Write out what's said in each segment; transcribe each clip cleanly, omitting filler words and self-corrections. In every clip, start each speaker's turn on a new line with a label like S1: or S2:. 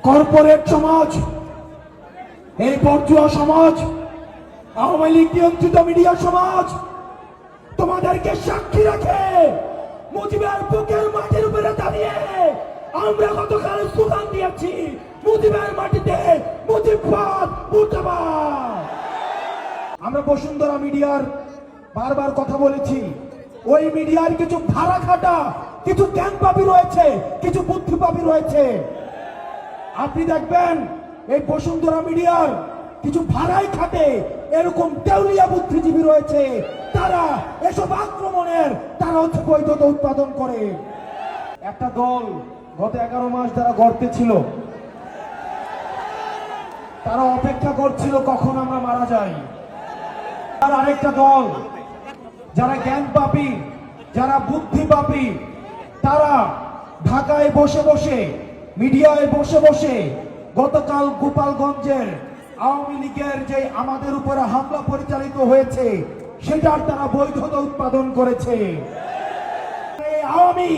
S1: Corporate সমাজ, এই বর্জুয়া সমাজ, আওয়ামী লীগ নিয়ন্ত্রিত মিডিয়া সমাজ তোমাদেরকে সাক্ষী রাখে মুজিবের বুকের মাটির উপরে দাঁড়িয়ে আমরা গতকাল স্লোগান দিয়েছি, মুজিবের মাটিতে মুজিববাদ মুর্দাবাদ। আমরা বসুন্ধরা মিডিয়ার বারবার কথা বলেছি, ওই মিডিয়ার কিছু ভাড়া খাটা কিছু জ্ঞানপাপী রয়েছে, কিছু বুদ্ধিপাপী রয়েছে। আপনি দেখবেন এই বসুন্ধরা মিডিয়ার কিছু ভাড়াই খাটে এরকম দেউলিয়া বুদ্ধিজীবী রয়েছে, তারা এসব আক্রমণের তারা হচ্ছে বৈধতা উৎপাদন করে। একটা দল গত 11 মাস যারা গর্তে ছিল, তারা অপেক্ষা করছিল কখন আমরা মারা যাই। আর আরেকটা দল যারা জ্ঞানপাপী, যারা বুদ্ধিপাপী, তারা ঢাকায় বসে বসে, মিডিয়ায় বসে বসে গতকাল গোপালগঞ্জের আওয়ামী লীগের যে আমাদের উপরে হামলা পরিচালিত হয়েছে সেটার তারা বৈধতা উৎপাদন করেছে। এই আওয়ামী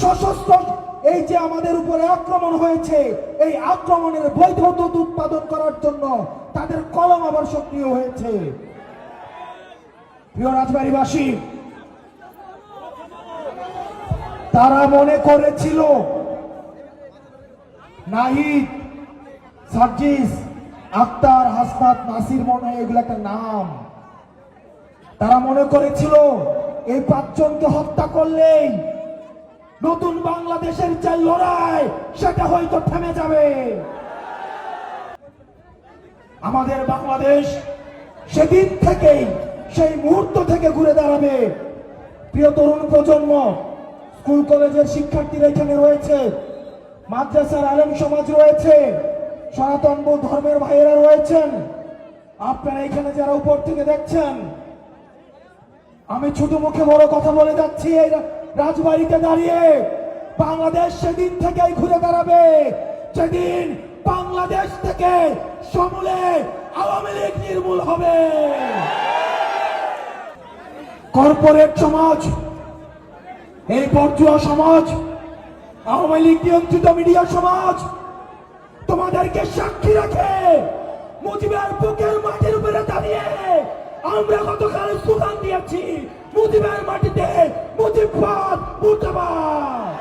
S1: সশস্ত্র এই যে আমাদের উপরে আক্রমণ হয়েছে, এই আক্রমণের বৈধতা উৎপাদন করার জন্য তাদের কলম আবার সক্রিয় হয়েছে। প্রিয় রাজবাড়ীবাসী, তারা মনে করেছিল নাহিদ, সার্জিস, আক্তার, হাসনাত, নাসির, মনে হয় এগুলো একটা নাম। তারা মনে করেছিল এই 5 জনকে হত্যা করলেই নতুন বাংলাদেশের যে লড়াই সেটা হয়তো থেমে যাবে। আমাদের বাংলাদেশ সেদিন থেকেই, সেই মুহূর্ত থেকে ঘুরে দাঁড়াবে। প্রিয় তরুণ প্রজন্ম, স্কুল কলেজের শিক্ষার্থীরা এখানে রয়েছে, মাদ্রাসার আলেম সমাজ রয়েছে, সনাতন ধর্মের ভাইয়েরা রয়েছেন, আপনারা এখানে যারা উপর থেকে দেখছেন, আমি ছোট মুখে বড় কথা বলে যাচ্ছি, এই রাজবাড়িতে দাঁড়িয়ে বাংলাদেশ সেদিন থেকেই ঘুরে দাঁড়াবে যেদিন বাংলাদেশ থেকে সমূলে আওয়ামী লীগ নির্মূল হবে। কর্পোরেট সমাজ, এই বর্জুয়া সমাজ, আওয়ামী লীগ নিয়ন্ত্রিত মিডিয়া সমাজ তোমাদেরকে সাক্ষী রাখে মুজিবের বুকের মাটির উপরে দাঁড়িয়ে আমরা গতকাল স্লোগান দিয়েছি, মুজিবের মাটিতে মুজিববাদ মুর্দাবাদ।